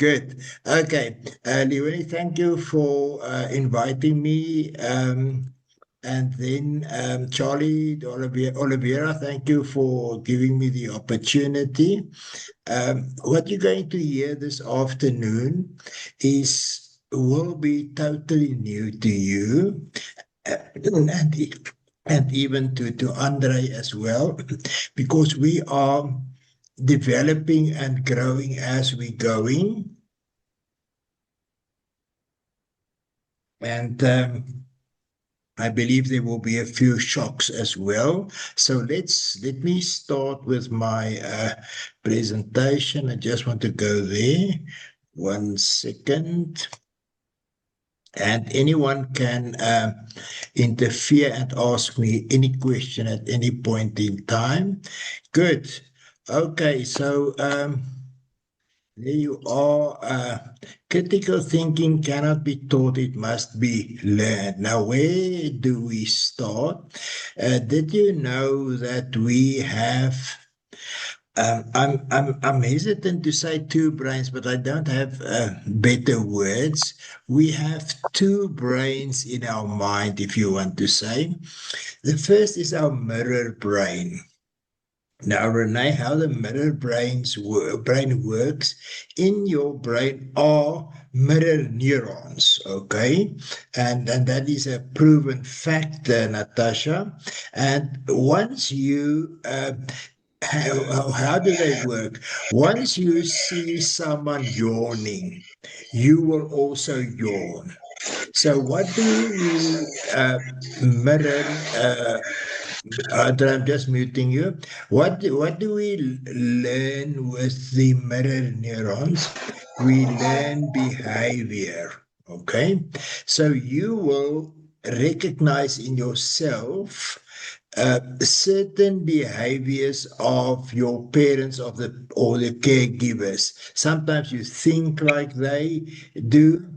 Good. Okay. Leonie, thank you for inviting me. And then Charlie Oliveira, thank you for giving me the opportunity. What you're going to hear this afternoon will be totally new to you, and, and even to Andre as well, because we are developing and growing as we're going. And I believe there will be a few shocks as well. So let me start with my presentation. I just want to go there. 1 second. And anyone can interfere and ask me any question at any point in time. Good. Okay, so there you are. Critical thinking cannot be taught, it must be learned. Now, where do we start? Did you know that we have I'm hesitant to say two brains, but I don't have better words. We have two brains in our mind, if you want to say. The first is our mirror brain. Now, Renee, how the brain works, in your brain are mirror neurons, okay? And that is a proven fact, Natasha. And once you how do they work? Once you see someone yawning, you will also yawn. So what do we mirror? I'm just muting you. What do we learn with the mirror neurons? We learn behavior. Okay, so you will recognize in yourself certain behaviors of your parents or the caregivers. Sometimes you think like they do,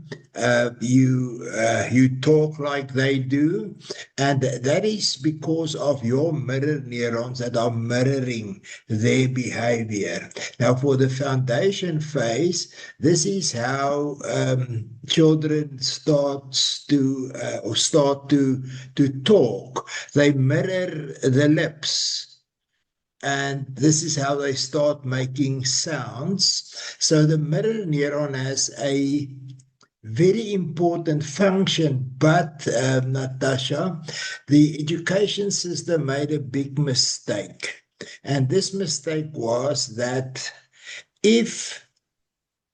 you talk like they do, and that is because of your mirror neurons that are mirroring their behavior. Now, for the foundation phase, this is how children start to talk. They mirror the lips. And this is how they start making sounds. So the mirror neuron has a very important function, but Natasha, the education system made a big mistake. And this mistake was that if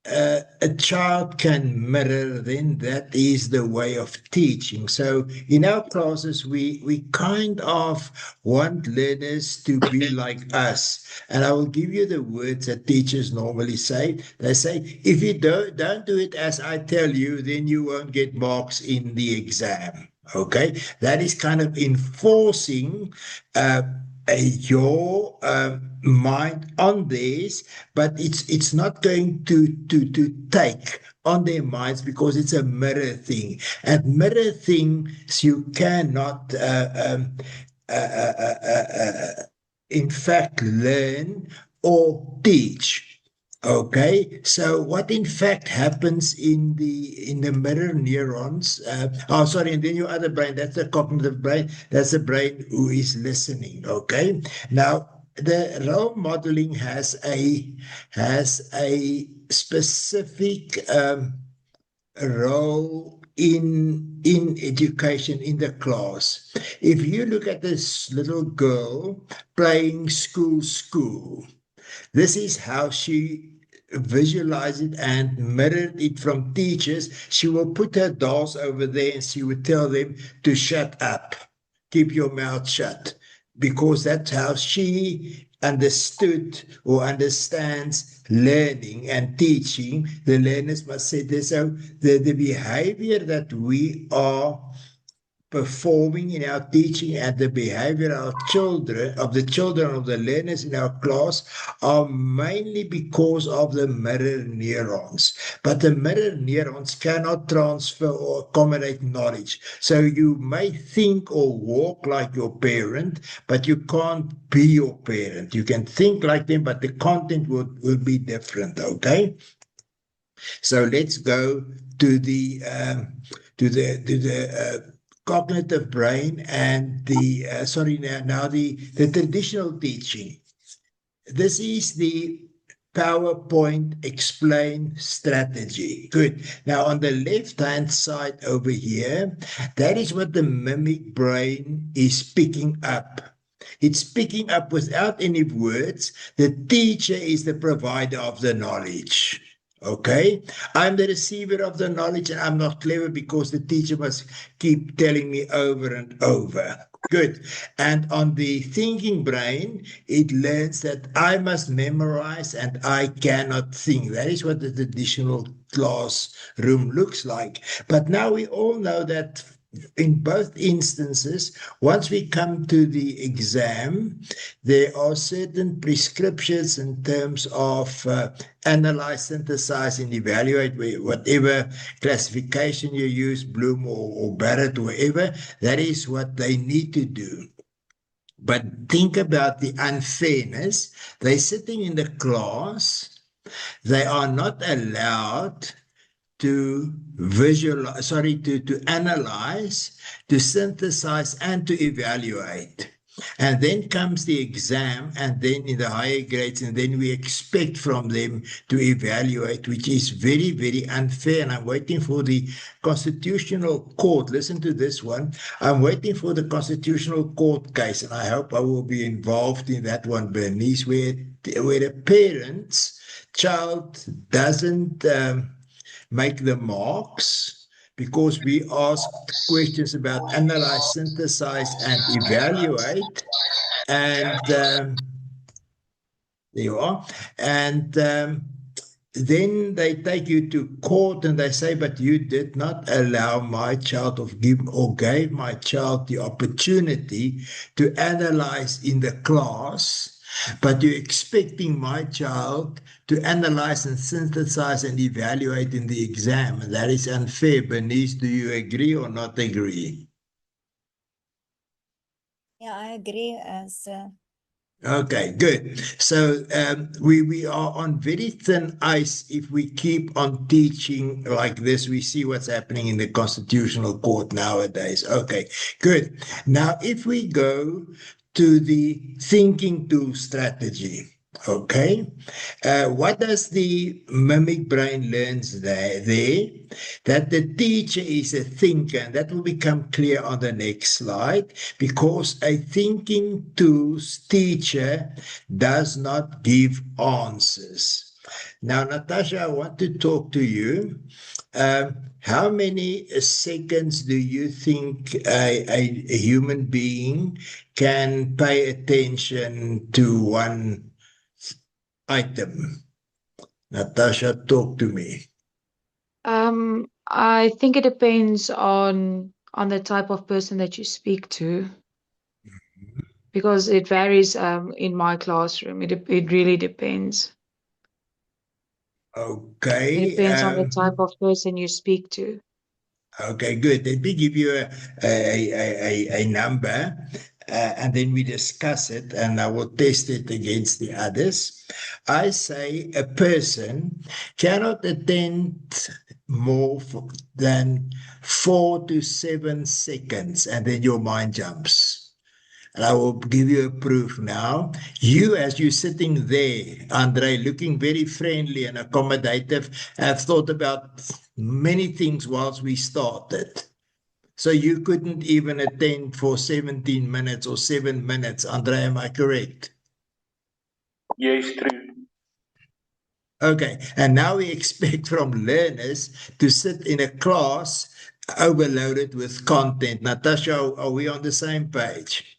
a child can mirror, then that is the way of teaching. So in our classes, we kind of want learners to be like us. And I will give you the words that teachers normally say. They say, if you don't do it as I tell you, then you won't get marks in the exam. Okay, that is kind of enforcing your mind on theirs, but it's not going to take on their minds because it's a mirror thing, and mirror things you cannot in fact learn or teach. Okay, so what in fact happens in the mirror neurons? Sorry, and then your other brain, that's the cognitive brain, that's the brain who is listening. Okay, now the role modeling has a specific role in education in the class. If you look at this little girl playing school. This is how she visualized it and mirrored it from teachers. She will put her dolls over there and she would tell them to shut up, keep your mouth shut, because that's how she understood or understands learning and teaching. The learners must say this. So the behavior that we are performing in our teaching and the behavior of the children of the learners in our class are mainly because of the mirror neurons. But the mirror neurons cannot transfer or accommodate knowledge. So you may think or walk like your parent, but you can't be your parent. You can think like them, but the content will be different, okay? So let's go to the cognitive brain and the now the traditional teaching. This is the PowerPoint explain strategy. Good. Now on the left-hand side over here, that is what the mimic brain is picking up. It's picking up without any words. The teacher is the provider of the knowledge. Okay, I'm the receiver of the knowledge, and I'm not clever because the teacher must keep telling me over and over. Good. And on the thinking brain, it learns that I must memorize and I cannot think. That is what the traditional classroom looks like. But now we all know that in both instances, once we come to the exam, there are certain prescriptions in terms of analyze, synthesize, and evaluate, whatever classification you use, Bloom or Barrett, or whatever, that is what they need to do. But think about the unfairness. They're sitting in the class. They are not allowed to visualize, to analyze, to synthesize, and to evaluate. And then comes the exam, and then in the higher grades, and then we expect from them to evaluate, which is very, very unfair. And I'm waiting for the Constitutional Court. Listen to this one. I'm waiting for the Constitutional Court case, and I hope I will be involved in that one, Bernice, where the parents' child doesn't make the marks because we asked questions about analyze, synthesize, and evaluate. And there you are. And then they take you to court and they say, but you did not allow my child gave my child the opportunity to analyze in the class, but you're expecting my child to analyze and synthesize and evaluate in the exam. And that is unfair. Bernice, do you agree or not agree? Yeah, I agree. Okay, good. So we are on very thin ice if we keep on teaching like this. We see what's happening in the Constitutional Court nowadays. Okay, good. Now, if we go to the thinking tool strategy, okay, what does the mimic brain learns there? That the teacher is a thinker, and that will become clear on the next slide, because a thinking tools teacher does not give answers. Now, Natasha, I want to talk to you. How many seconds do you think a human being can pay attention to one item? Natasha, talk to me. I think it depends on the type of person that you speak to, because it varies in my classroom. It really depends. Okay. It depends on the type of person you speak to. Okay, good. Let me give you a number, and then we discuss it, and I will test it against the others. I say a person cannot attend more than 4 to 7 seconds, and then your mind jumps. And I will give you a proof now. You, as you're sitting there, Andre, looking very friendly and accommodative, have thought about many things whilst we started. So you couldn't even attend for 17 minutes or 7 minutes. Andre, am I correct? Yes, true. Okay, and now we expect from learners to sit in a class overloaded with content. Natasha, are we on the same page?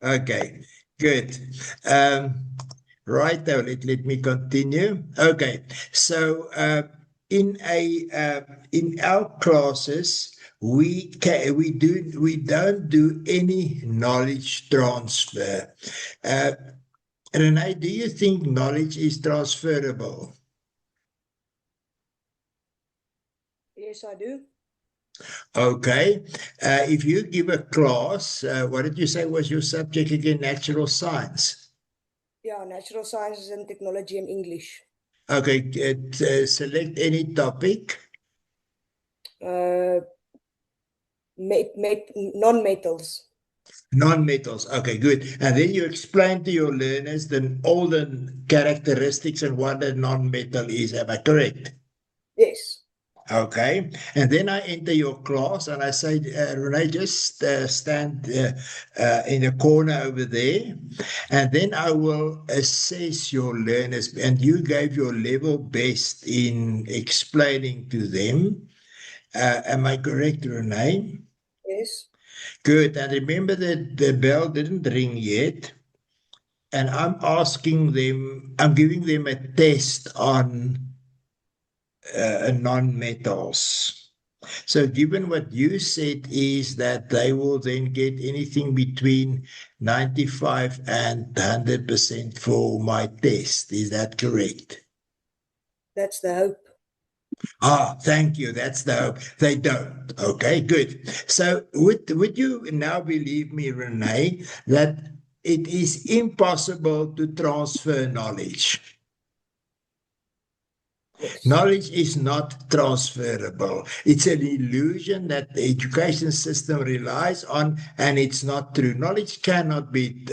Okay, good. Right now, let me continue. Okay, so in our classes, we don't do any knowledge transfer. Renee, do you think knowledge is transferable? Yes, I do. Okay. If you give a class, what did you say was your subject again? Natural science. Yeah, natural sciences and technology and English. Okay, select any topic. Non-metals. Non-metals. Okay, good. And then you explain to your learners all the characteristics and what a non-metal is. Am I correct? Yes. Okay. And then I enter your class and I say, Renee, just stand in a corner over there. And then I will assess your learners. And you gave your level best in explaining to them. Am I correct, Renee? Yes. Good. And remember that the bell didn't ring yet. And I'm giving them a test on non-metals. So given what you said is that they will then get anything between 95 and 100% for my test. Is that correct? That's the hope. Thank you. That's the hope. They don't. Okay, good. So would you now believe me, Renee, that it is impossible to transfer knowledge? Yes. Knowledge is not transferable. It's an illusion that the education system relies on, and it's not true. Knowledge cannot be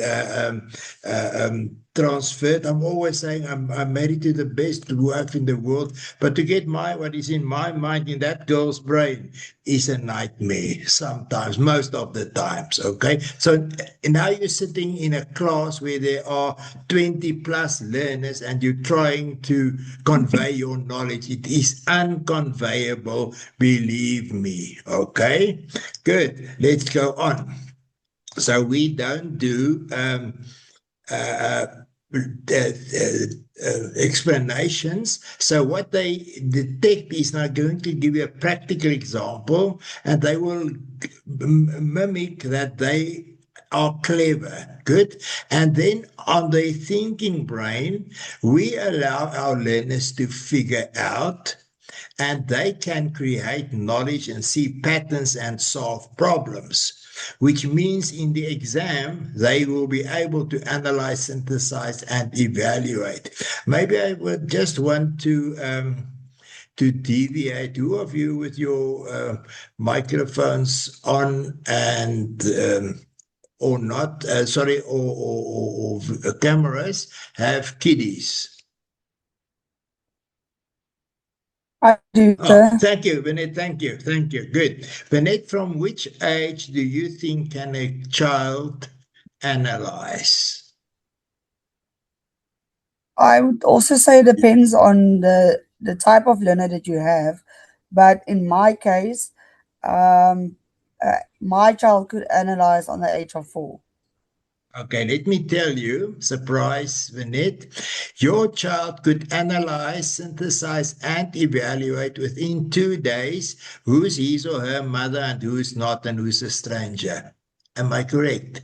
transferred. I'm always saying I'm married to the best wife in the world, but to get what is in my mind, in that girl's brain, is a nightmare sometimes, most of the times. Okay. So now you're sitting in a class where there are 20 plus learners and you're trying to convey your knowledge. It is unconveyable, believe me. Okay. Good. Let's go on. So we don't do explanations. So what they detect is now going to give you a practical example, and they will mimic that they are clever. Good. And then on their thinking brain, we allow our learners to figure out, and they can create knowledge and see patterns and solve problems, which means in the exam, they will be able to analyze, synthesize, and evaluate. Maybe I would just want to deviate. Who of you with your microphones on and or not, or cameras have kiddies? I do, sir. Thank you, Bennett. Thank you. Thank you. Good. Bennett, from which age do you think can a child analyze? I would also say it depends on the type of learner that you have. But in my case, my child could analyze on the age of 4. Okay, let me tell you, surprise, Bennett, your child could analyze, synthesize, and evaluate within 2 days who's his or her mother and who's not and who's a stranger. Am I correct?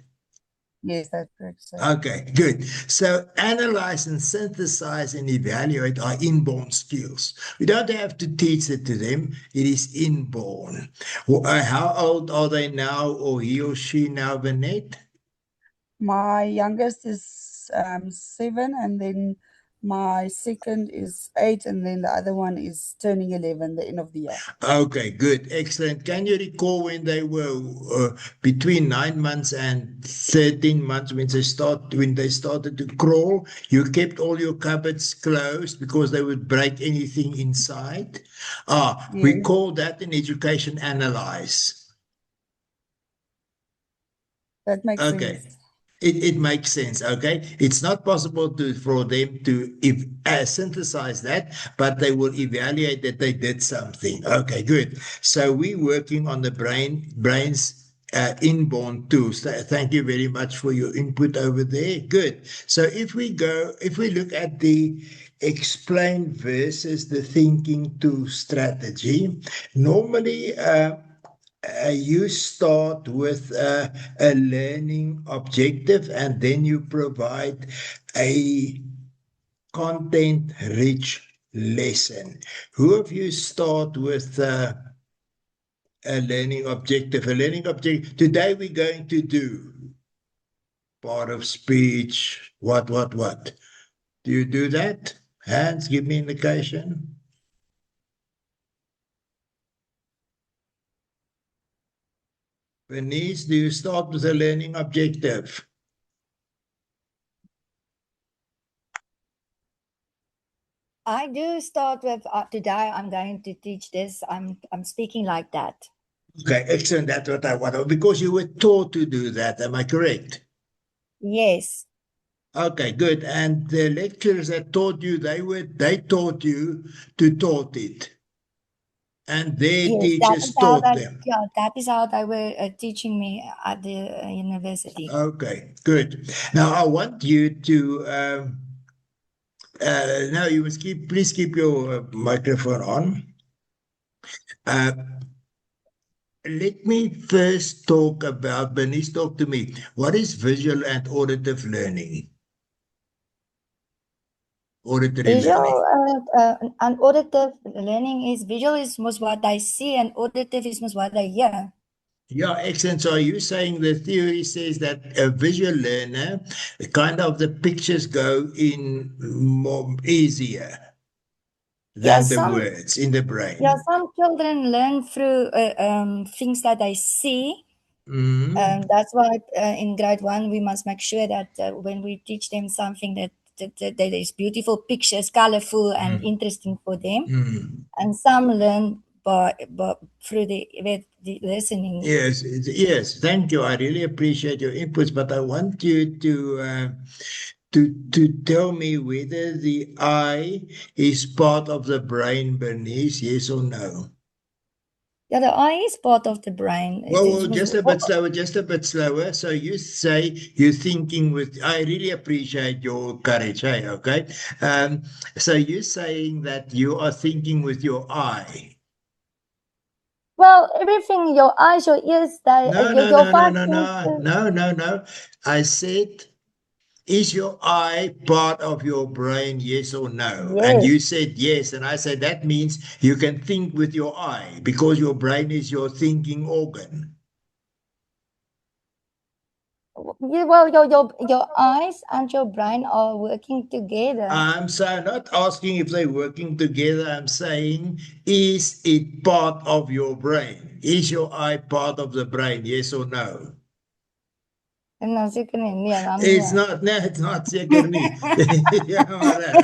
Yes, that's correct, sir. Okay, good. So analyze and synthesize and evaluate are inborn skills. We don't have to teach it to them. It is inborn. How old are they now, or he or she now, Bennett? My youngest is 7, and then my second is 8, and then the other one is turning 11 the end of the year. Okay, good. Excellent. Can you recall when they were between 9 months and 13 months when they started to crawl? You kept all your cupboards closed because they would break anything inside. We Yes. call that in education analyze. That makes Okay. sense. It makes sense, okay? It's not possible for them to synthesize that, but they will evaluate that they did something. Okay, good. So we're working on the brain's inborn tools. Thank you very much for your input over there. Good. So if we look at the explain versus the thinking tool strategy, normally you start with a learning objective, and then you provide a content-rich lesson. Who of you start with a learning objective? A learning objective. Today we're going to do part of speech. What? Do you do that? Hands, give me indication. Bernice, do you start with a learning objective? I do start with today I'm going to teach this. I'm speaking like that. Okay, excellent. That's what I want. Because you were taught to do that. Am I correct? Yes. Okay, good. And the lecturers that taught you, they taught you to taught it. And their Yes, teachers taught them. yeah, that is how they were teaching me at the university. Okay, good. Now I want you to now you must please keep your microphone on. Let me first talk about, Bernice, talk to me. What is visual and auditive learning? Auditory learning. Visual and auditive learning is visual is most what I see and auditive is most what I hear. Yeah, excellent. So are you saying the theory says that a visual learner, kind of the pictures go in more easier than the words in the brain? Yeah, some children learn through things that they see. That's why in grade 1 we must make sure that when we teach them something that is beautiful pictures, colorful and interesting for them. And some learn by through the listening. Yes, yes. Thank you. I really appreciate your inputs, but I want you to tell me whether the eye is part of the brain, Bernice, yes or no? Yeah, the eye is part of the brain. Well, just a bit slower. So you say you're thinking with, I really appreciate your courage, hey, okay? So you're saying that you are thinking with your eye. Well, everything, your eyes, your ears, No. I said, is your eye part of your brain, yes or no? Yes. And you said yes. And I said, that means you can think with your eye because your brain is your thinking organ. Well, your eyes and your brain are working together. I'm not asking if they're working together. I'm saying, is it part of your brain? Is your eye part of the brain, yes or no? No, seker nie. It's not. No, it's not. Seker nie. Yeah,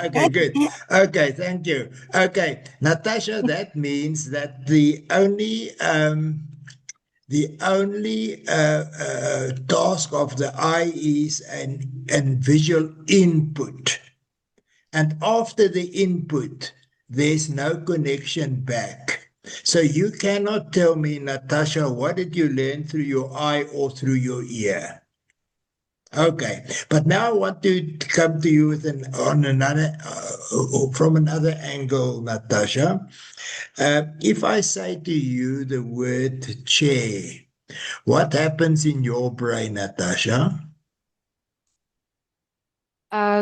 okay, good. Okay, thank you. Okay, Natasha, that means that the only task of the eye is an visual input. And after the input, there's no connection back. So you cannot tell me, Natasha, what did you learn through your eye or through your ear? Okay, but now I want to come to you with from another angle, Natasha. If I say to you the word chair, what happens in your brain, Natasha?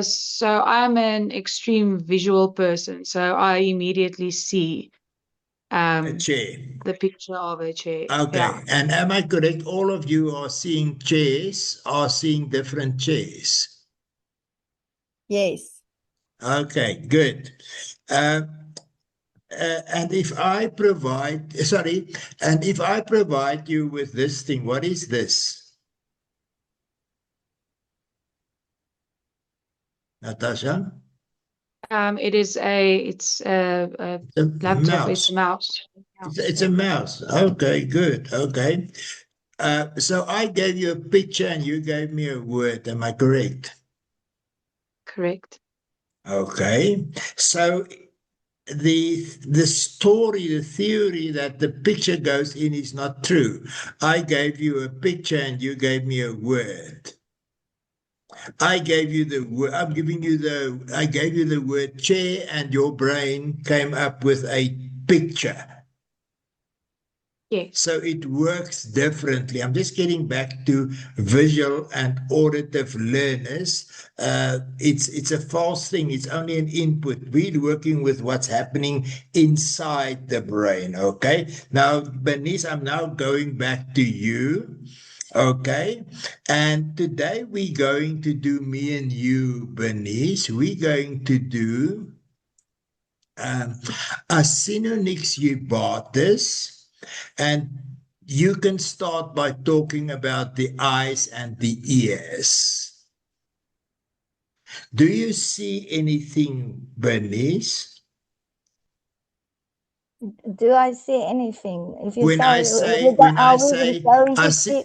So I'm an extreme visual person, so I immediately see A chair. the picture of a chair. Okay, Yeah. and am I correct? All of you are seeing chairs, are seeing different chairs. Yes. Okay, good. And if I provide you with this thing, what is this? Natasha? It's a laptop. It's a mouse. It's a mouse. Okay, good. Okay. So I gave you a picture and you gave me a word. Am I correct? Correct. Okay. So the story, the theory that the picture goes in is not true. I gave you a picture and you gave me a word. I gave you the word. I gave you the word chair and your brain came up with a picture. Yes. So it works differently. I'm just getting back to visual and auditive learners. It's a false thing. It's only an input. We're working with what's happening inside the brain. Okay. Now, Bernice, I'm now going back to you. Okay. And today we're going to do me and you, Bernice. We're going to do Acinonyx ubatus, and you can start by talking about the eyes and the ears. Do you see anything, Bernice? Do I see anything? If you When I say,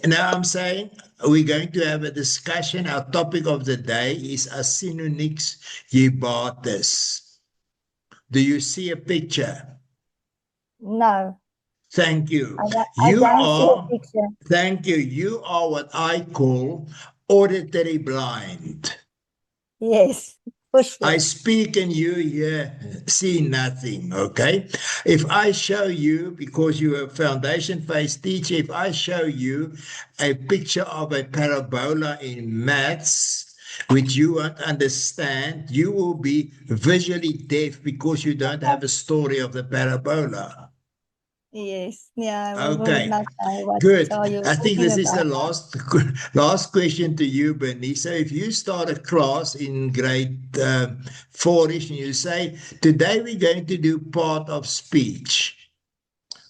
now I'm saying we're going to have a discussion. Our topic of the day is Acinonyx ubatus. Do you see a picture? No. Thank you. I don't see a picture. Thank you. You are what I call auditory blind. Yes, for sure. I speak and you see nothing, okay? If I show you, because you're a foundation phase teacher, if I show you a picture of a parabola in maths, which you won't understand, you will be visually deaf because you don't have a story of the parabola. Yes, yeah, we Okay, would not know what good. are you I think talking this is the about. last question to you, Bernice. So if you start a class in grade 4-ish and you say, today we're going to do part of speech,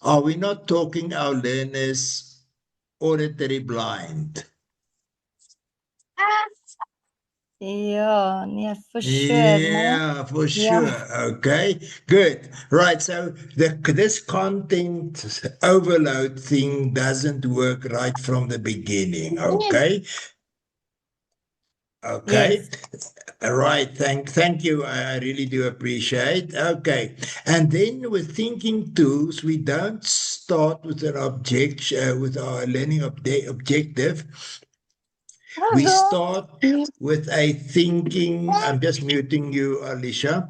are we not talking our learners auditory blind? Yeah, for sure. Yeah, for sure. Okay, good. Right. So this content overload thing doesn't work right from the beginning. Okay. Okay. Yes. All right. Thank you. I really do appreciate. Okay. And then with thinking tools, we don't start with an with our learning objective. We start with a thinking, I'm just muting you, Alicia.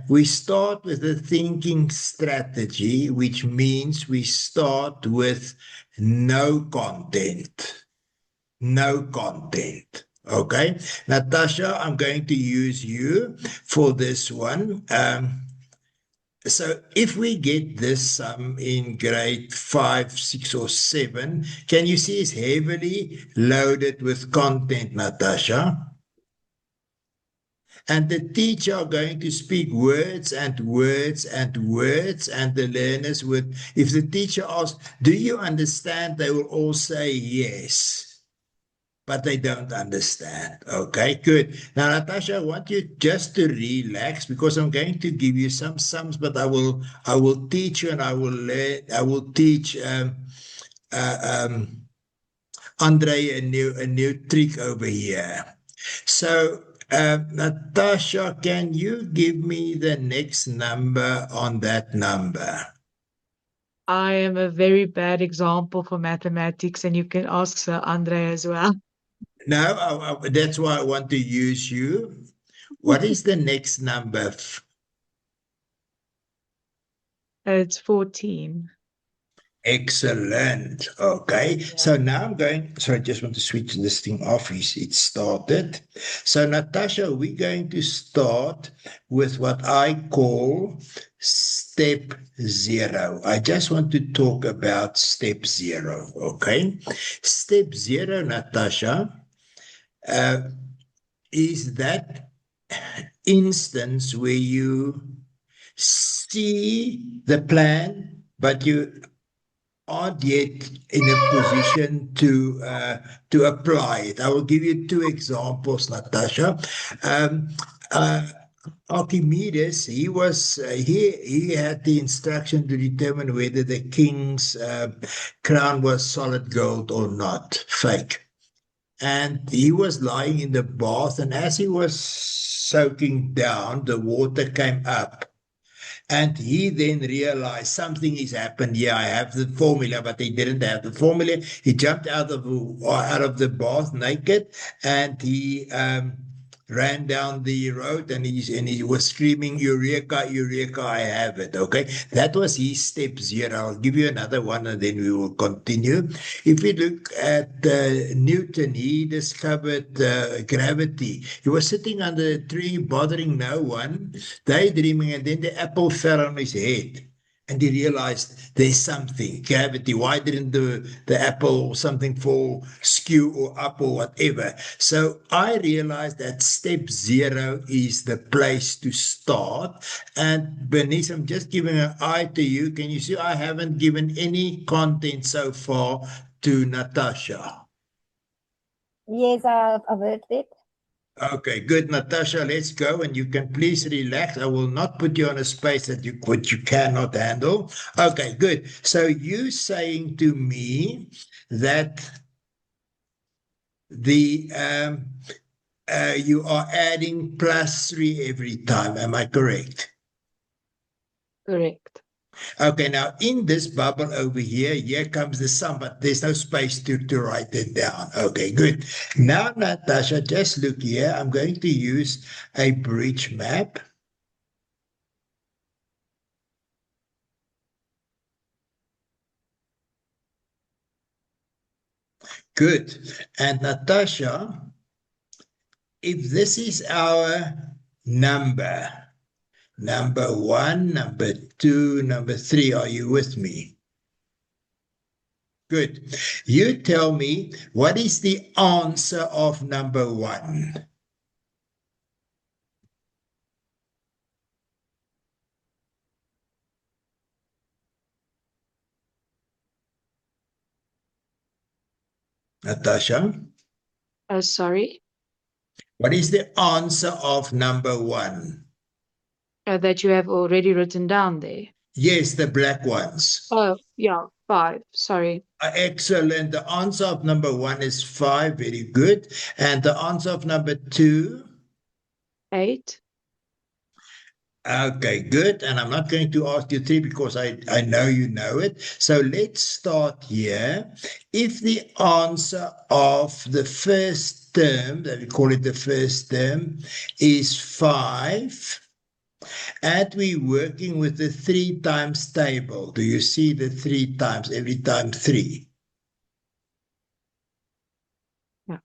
We start with a thinking strategy, which means we start with no content. No content. Okay. Natasha, I'm going to use you for this one. So if we get this sum in grade 5, 6, or 7, can you see it's heavily loaded with content, Natasha? And the teacher are going to speak words and words and words, and the learners would, if the teacher asks, do you understand? They will all say yes. But they don't understand. Okay, good. Now, Natasha, I want you just to relax because I'm going to give you some sums, but I will teach you and I will teach Andre a new trick over here. So, Natasha, can you give me the next number on that number? I am a very bad example for mathematics, and you can ask Sir Andre as well. No, that's why I want to use you. What is the next number? It's 14. Excellent. Okay. So now I'm going, I just want to switch this thing off. It started. So Natasha, we're going to start with what I call step 0. I just want to talk about step 0. Okay. Step 0, Natasha, is that instance where you see the plan, but you aren't yet in a position to apply it. I will give you 2 examples, Natasha. Archimedes, he had the instruction to determine whether the king's crown was solid gold or not, fake. And he was lying in the bath, and as he was soaking down, the water came up. And he then realized something has happened here. I have the formula, but he didn't have the formula. He jumped out of the bath naked, and he ran down the road, and he was screaming, "Eureka, Eureka, I have it." Okay, that was his step 0. I'll give you another one, and then we will continue. If we look at Newton, he discovered gravity. He was sitting under a tree, bothering no one, daydreaming, and then the apple fell on his head. And he realized there's something, gravity. Why didn't the apple or something fall skew or up or whatever? So I realized that step 0 is the place to start. And Bernice, I'm just giving an eye to you. Can you see I haven't given any content so far to Natasha? Yes, I've heard it. Okay, good, Natasha. Let's go, and you can please relax. I will not put you on a space that which you cannot handle. Okay, good. So you saying to me that the you are adding +3 every time. Am I correct? Correct. Okay, now in this bubble over here comes the sum, but there's no space to write it down. Okay, good. Now, Natasha, just look here. I'm going to use a bridge map. Good. And Natasha, if this is our number 1, number 2, number 3, are you with me? Good. You tell me, what is the answer of number 1? Natasha? Sorry, What is the answer of number 1? that you have already written down there. Yes, the black ones. Oh, yeah, 5. Sorry. Excellent. The answer of number 1 is 5. Very good. And the answer of number 2? 8. Okay, good. And I'm not going to ask you 3 because I know you know it. So let's start here. If the answer of the first term, that we call it the first term, is 5, and we're working with the 3 times table. Do you see the 3 times, every time 3? Yeah.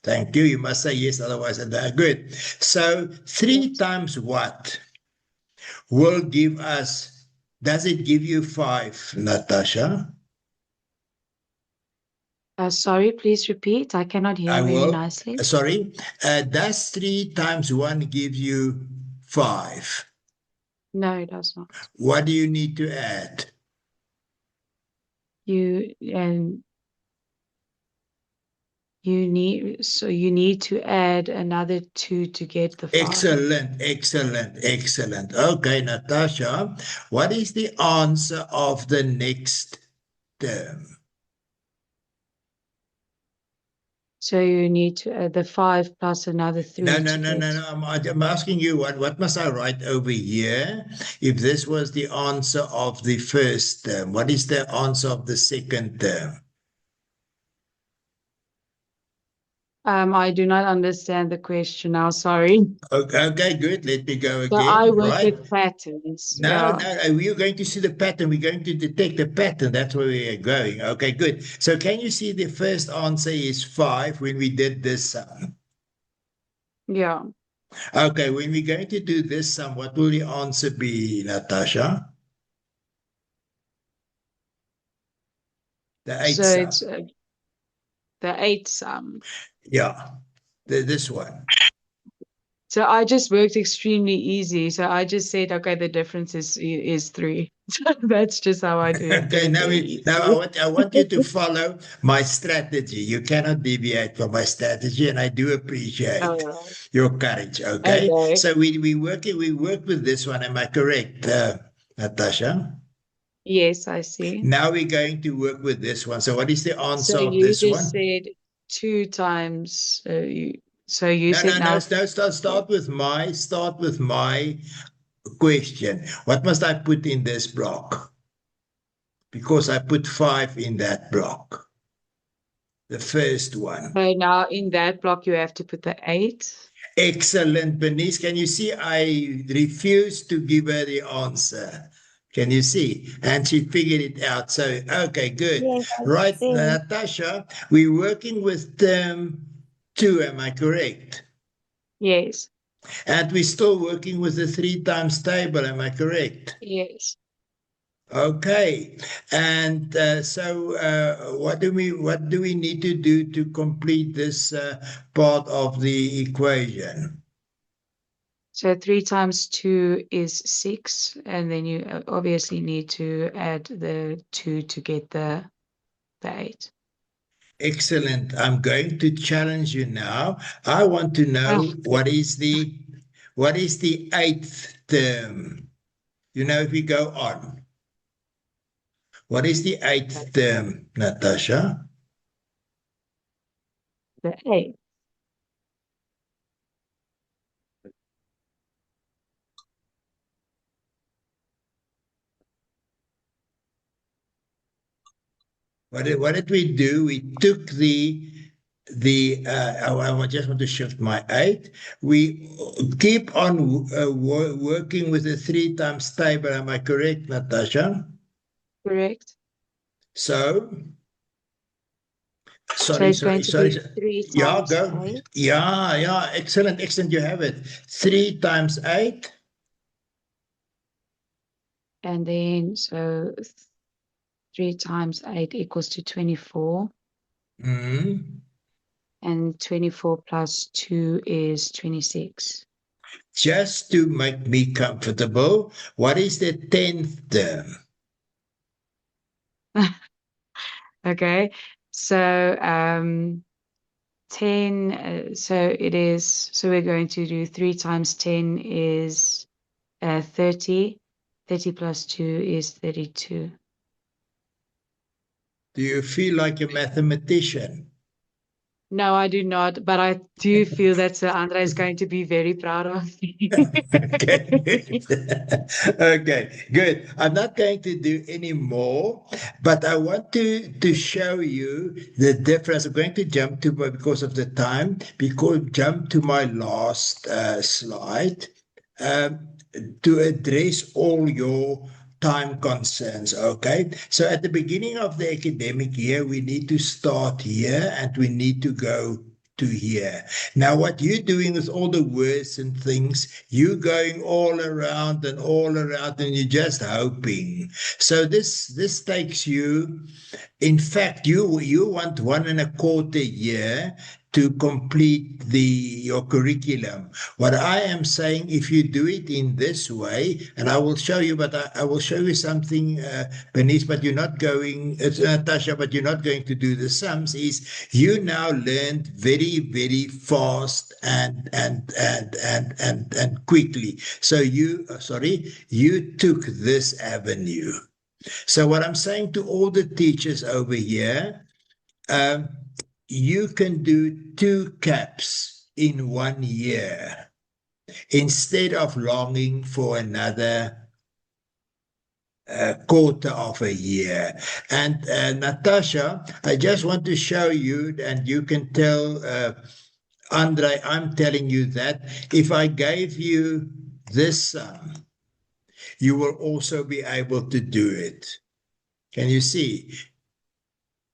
Thank you. You must say yes, otherwise I don't. Good. So 3 times what will give us, does it give you 5, Natasha? Sorry, please repeat. I cannot hear I very will. nicely. Sorry. Does 3 times 1 give you 5? No, it does not. What do you need to add? You need to add another 2 to get the 5. Excellent, excellent, excellent. Okay, Natasha, what is the answer of the next term? So you need to add the 5 plus another 3. No. to get- I'm asking you, what must I write over here? If this was the answer of the first term, what is the answer of the second term? I do not understand the question now. Sorry. Okay, good. Let me go So again. I work Right. with patterns. No, Yeah. we're going to see the pattern. We're going to detect the pattern. That's where we are going. Okay, good. So can you see the first answer is 5 when we did this sum? Yeah. Okay, when we're going to do this sum, what will the answer be, Natasha? The 8 So sum. it's the 8 sum. Yeah, this one. So I just worked extremely easy. So I just said, okay, the difference is 3. That's just how I do it. Okay, now I want you to follow my strategy. You cannot deviate from my strategy, and I do appreciate All right. your courage. Okay, Okay. so we work with this one. Am I correct, Natasha? Yes, I see. Now we're going to work with this one. So what is the answer So of you this just one? said 2 times. So you said No. now. Start with my question. What must I put in this block? Because I put 5 in that block. The first one. So now in that block you have to put the 8. Excellent, Bernice. Can you see I refused to give her the answer? Can you see? And she figured it out. So, okay, good. Yes, I Right, see. Natasha, we're working with term 2, am I correct? Yes. And we're still working with the 3 times table, am I correct? Yes. Okay, and what do we need to do to complete this part of the equation? So 3 times 2 is 6, and then you obviously need to add the 2 to get the 8. Excellent. I'm going to challenge you now. I want to know what is the 8th term? You know, if we go on. What is the 8th term, Natasha? The 8. What did we do? We took I just want to shift my 8. We keep on working with the 3 times table. Am I correct, Natasha? Correct. So, So sorry. it's going to be 3 Yeah, times go. 8. Yeah. Excellent. You have it. 3 times 8. And then, so 3 times 8 equals to 24. And 24 plus 2 is 26. Just to make me comfortable, what is the 10th term? Okay, so 10, so we're going to do 3 times 10 is 30. 30 plus 2 is 32. Do you feel like a mathematician? No, I do not, but I do feel that Sir Andre is going to be very proud of me. Okay, good. Okay, good. I'm not going to do any more, but I want to show you the difference. I'm going to jump to, because of the time, jump to my last slide to address all your time concerns. Okay, so at the beginning of the academic year, we need to start here and we need to go to here. Now, what you're doing with all the words and things, you're going all around, and you're just hoping. So this takes you. In fact, you want 1.25 year to complete your curriculum. What I am saying, if you do it in this way, and I will show you, but I will show you something, Bernice, but you're not going, Natasha, but you're not going to do the sums, is you now learned very, very fast and quickly. So you took this avenue. So what I'm saying to all the teachers over here, you can do 2 caps in 1 year instead of longing for another quarter of a year. And Natasha, I just want to show you, and you can tell Andre, I'm telling you that if I gave you this sum, you will also be able to do it. Can you see?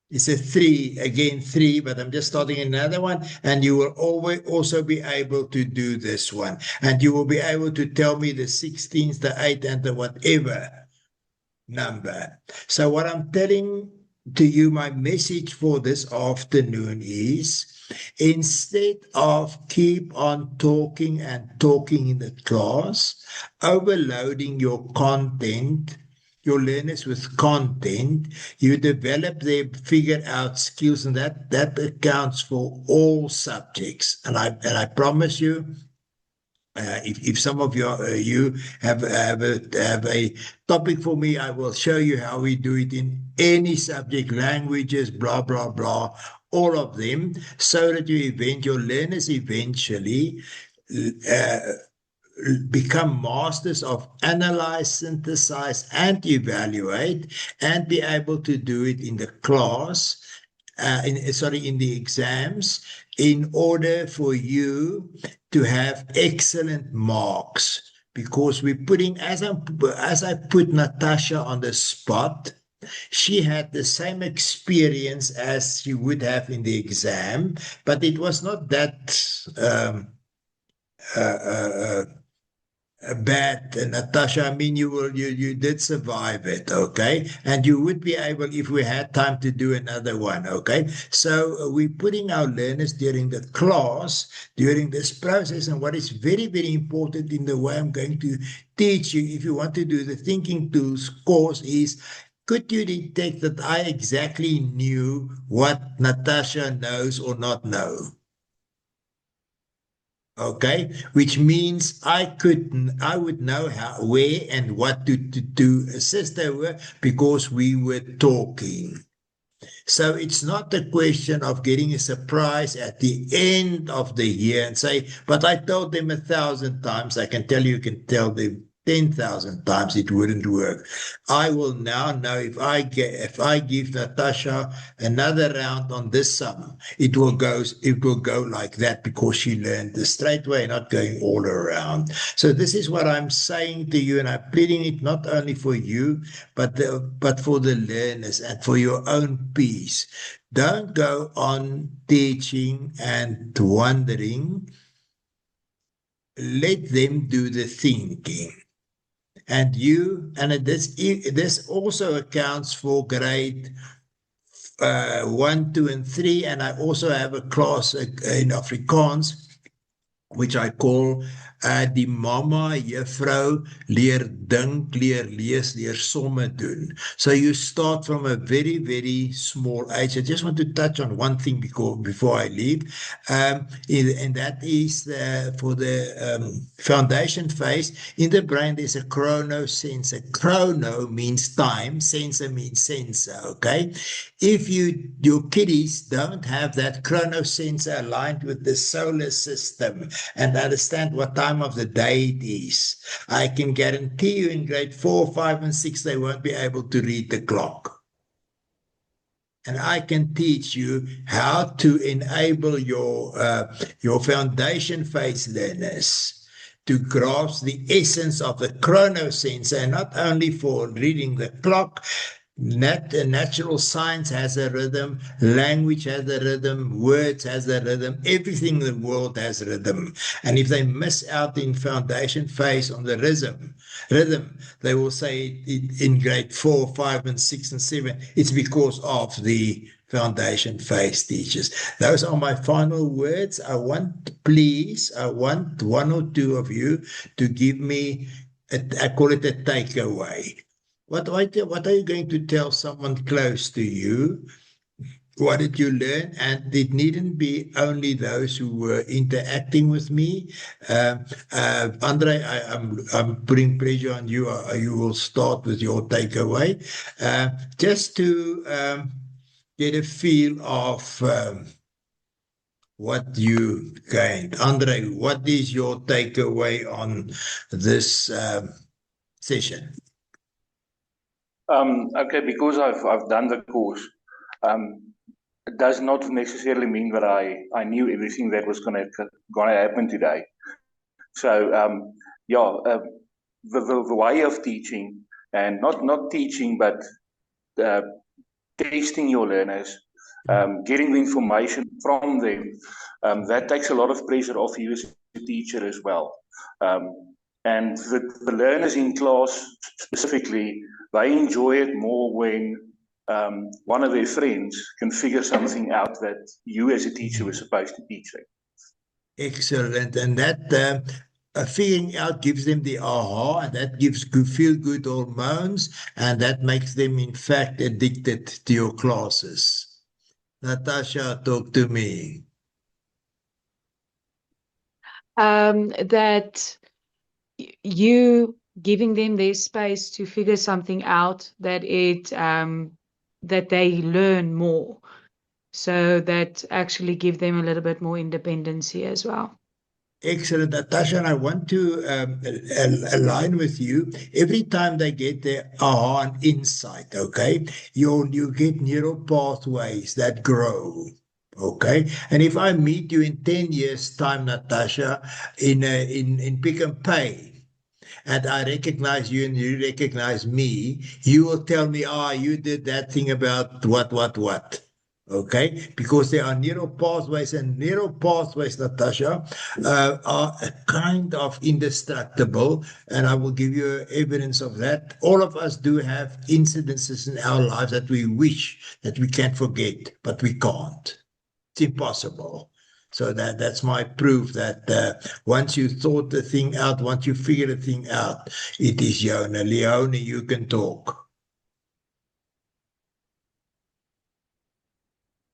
It's a 3, again 3, but I'm just starting another one, and you will always also be able to do this one. And you will be able to tell me the 16th, the 8th, and the whatever number. So what I'm telling to you, my message for this afternoon is, instead of keep on talking and talking in the class, overloading your content, your learners with content, you develop their figured out skills, and that accounts for all subjects. And I promise you, if some of you have a topic for me, I will show you how we do it in any subject, languages, blah blah blah, all of them, so that your learners eventually become masters of analyze, synthesize, and evaluate, and be able to do it in the class, in the exams, in order for you to have excellent marks. Because we're putting, as I put Natasha on the spot, she had the same experience as she would have in the exam, but it was not that bad, Natasha. I mean, you did survive it, okay? And you would be able, if we had time, to do another one, okay? So we're putting our learners during the class, during this process, and what is very, very important in the way I'm going to teach you, if you want to do the Thinking Tools course, is could you detect that I exactly knew what Natasha knows or not know? Okay, which means I would know how, where, and what to assist her with because we were talking. So it's not a question of getting a surprise at the end of the year and say, but I told them 1,000 times. I can tell you can tell them 10,000 times, it wouldn't work. I will now know if I give Natasha another round on this sum, it will go like that because she learned the straight way, not going all around. So this is what I'm saying to you, and I'm pleading it not only for you, but for the learners and for your own peace. Don't go on teaching and wondering. Let them do the thinking. And this also accounts for grade 1, 2, and 3. And I also have a class in Afrikaans, which I call die mama juffrou leer dink, leer lees, leer somme doen. So you start from a very, very small age. I just want to touch on one thing before I leave, and that is for the foundation phase. In the brain, there's a chronosensor. Chrono means time, sensor means sensor, okay? If your kiddies don't have that chronosensor aligned with the solar system and understand what time of the day it is, I can guarantee you in grade 4, 5, and 6, they won't be able to read the clock. And I can teach you how to enable your foundation phase learners to grasp the essence of the chronosensor, and not only for reading the clock. Natural science has a rhythm, language has a rhythm, words has a rhythm, everything in the world has rhythm. And if they miss out in foundation phase on the rhythm, they will say in grade 4, 5, and 6, and 7, it's because of the foundation phase teachers. Those are my final words. I want one or two of you to give me, I call it a takeaway. What are you going to tell someone close to you? What did you learn? And it needn't be only those who were interacting with me. Andre, I'm putting pressure on you. You will start with your takeaway. Just to get a feel of what you gained. Andre, what is your takeaway on this session? Okay, because I've done the course, it does not necessarily mean that I knew everything that was gonna happen today. So the way of teaching, and not teaching, but testing your learners, getting the information from them, that takes a lot of pressure off you as a teacher as well. And the learners in class specifically, they enjoy it more when one of their friends can figure something out that you as a teacher were supposed to teach them. Excellent. And that figuring out gives them the aha, and that gives feel-good hormones, and that makes them, in fact, addicted to your classes. Natasha, talk to me. That you giving them their space to figure something out, that that they learn more, so that actually give them a little bit more independency as well. Excellent, Natasha, and I want to align with you. Every time they get their aha and insight, okay, you get neural pathways that grow. Okay, and if I meet you in 10 years' time, Natasha, in Pick n Pay, and I recognize you and you recognize me, you will tell me, you did that thing about what. Okay, because there are neural pathways, and neural pathways, Natasha, are a kind of indestructible, and I will give you evidence of that. All of us do have incidences in our lives that we wish that we can forget, but we can't. It's impossible. So that's my proof that once you thought the thing out, once you figure the thing out, it is Leone. Leone, you can talk.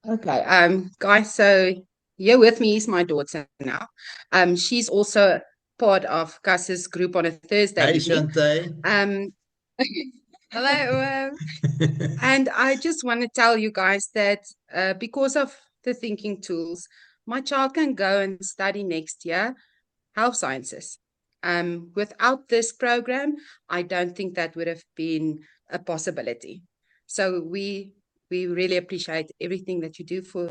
Okay, guys, so here with me is my daughter now. She's also part of Gus's group on a Thursday Hey, evening. Shante. Hello, and I just want to tell you guys that because of the thinking tools, my child can go and study next year health sciences. Without this program, I don't think that would have been a possibility. So we really appreciate everything that you do for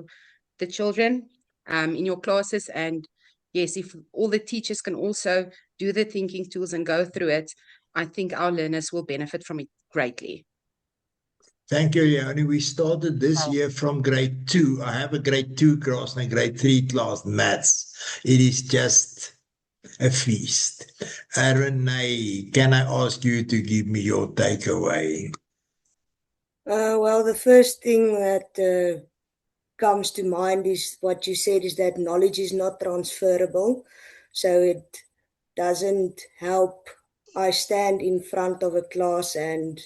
the children in your classes. And yes, if all the teachers can also do the thinking tools and go through it, I think our learners will benefit from it greatly. Thank you, Leone. We started this year from grade 2. I have a grade 2 class and a grade 3 class, maths. It is just a feast. Renee, can I ask you to give me your takeaway? Well, the first thing that comes to mind is what you said, is that knowledge is not transferable. So it doesn't help I stand in front of a class and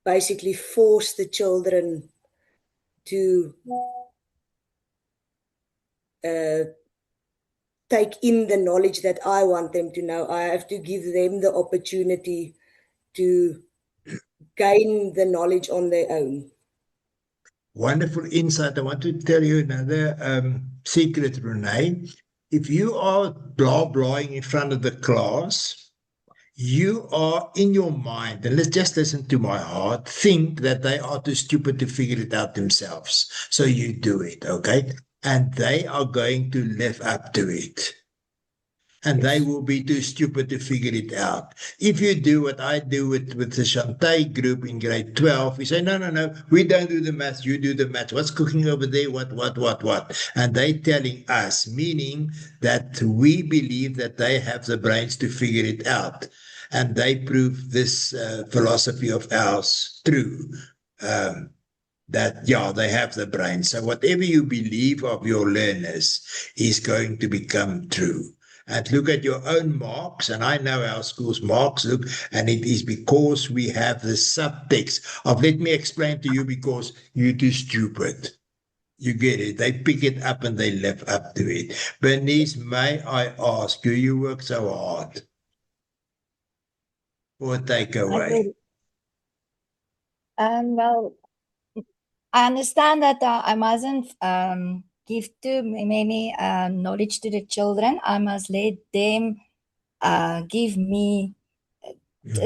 basically force the children to take in the knowledge that I want them to know. I have to give them the opportunity to gain the knowledge on their own. Wonderful insight. I want to tell you another secret, Renee. If you are blahing in front of the class, you are in your mind, and let's just listen to my heart, think that they are too stupid to figure it out themselves. So you do it, okay? And they are going to live up to it. And they will be too stupid to figure it out. If you do what I do with the Shante group in grade 12, we say, no, we don't do the maths, you do the maths. What's cooking over there? What? And they telling us, meaning that we believe that they have the brains to figure it out. And they prove this philosophy of ours true. That, yeah, they have the brain. So whatever you believe of your learners is going to become true. And look at your own marks, and I know our school's marks look, and it is because we have the subtext of, let me explain to you because you're too stupid. You get it. They pick it up and they live up to it. Bernice, may I ask you work so hard for a takeaway? Well, I understand that I mustn't give too many knowledge to the children. I must let them give me.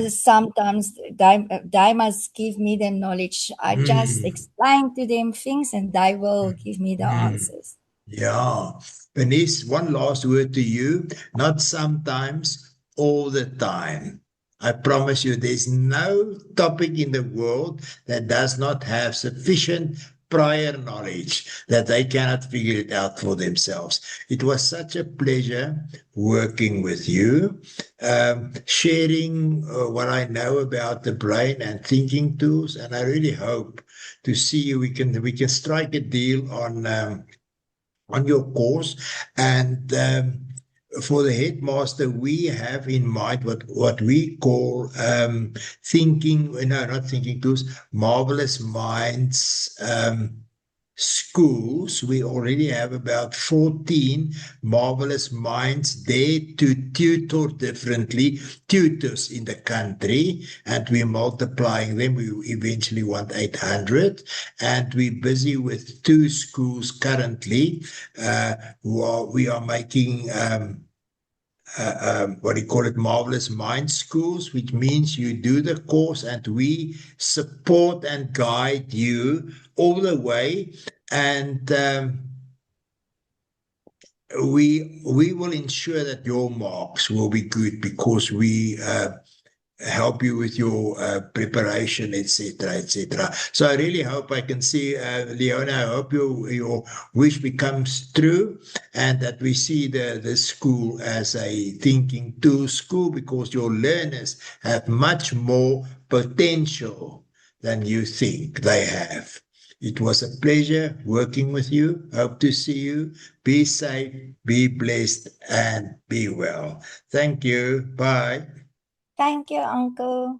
Sometimes they must give me the knowledge. I just explain to them things, and they will give me the answers. Yeah. Bernice, one last word to you. Not sometimes, all the time. I promise you, there's no topic in the world that does not have sufficient prior knowledge that they cannot figure it out for themselves. It was such a pleasure working with you, sharing what I know about the brain and thinking tools, and I really hope to see you. We can strike a deal on your course, and for the headmaster, we have in mind what we call not thinking tools, marvelous minds schools. We already have about 14 marvelous minds there to tutor differently, tutors in the country, and we're multiplying them. We eventually want 800, and we're busy with 2 schools currently. We are making marvelous mind schools, which means you do the course and we support and guide you all the way, and we will ensure that your marks will be good, because we help you with your preparation, etc., etc. So I really hope I can see, Leona, I hope your wish becomes true, and that we see the school as a thinking tool school, because your learners have much more potential than you think they have. It was a pleasure working with you. Hope to see you. Be safe, be blessed, and be well. Thank you. Bye. Thank you, Uncle.